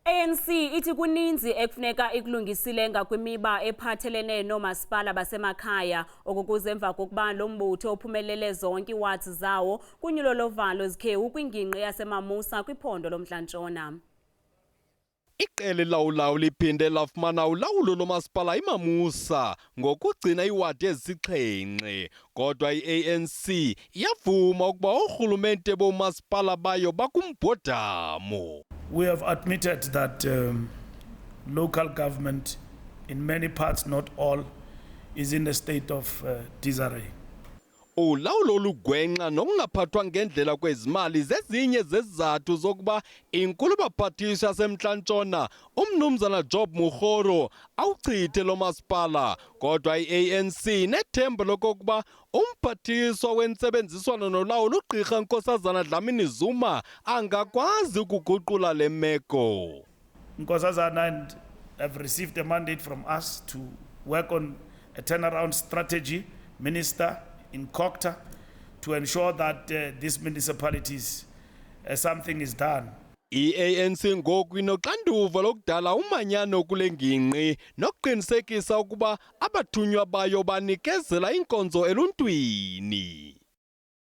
ANC ithi kuninzi ekufuneka ikulungisile ngakwimiba ephathelene noo-Maspala basemakhaya. Oku kuza emva kokuba lombutho uphumelele zonke iiwadi zawo kunyulo lovalo zikhewu kwingingqi yase-Mamusa kwiphondo loMntla. Iqela elawulayo liphinde lafumana ulawulo loMaspala iMamusa ngokugcina iiwadi ezisixhenxe. Kodwa i-ANC iyavuma ukuba oorhulumente boomasipala bayo bakumbhodamo. We have admitted that local government in many parts, not all, is in a state of disarray. Ulawulo olugwenxa nokungaphathwa ngendlela kwezimali zezinye zezizathu zokuba inkulu baphathiswa yasemntla-Ntshona umnumzana Job Mokgoro awuchithe lo masipala. Kodwa i-ANC nethemba lokokuba umphathiswa wentsebenziswano nolawulo ugqirha Nkosazana Dlamini-Zuma angakwazi ukuguqula le meko. Nkosazana and have received a mandate from us to work on a turnaround strategy, Minister, in Kokta, to ensure that these municipalities, something is done. I-ANC ngoku inoxanduva lokudala umanyano kule ngingqi nokuqinisekisa ukuba abathunywa bayo banikezela inkonzo eluntwini.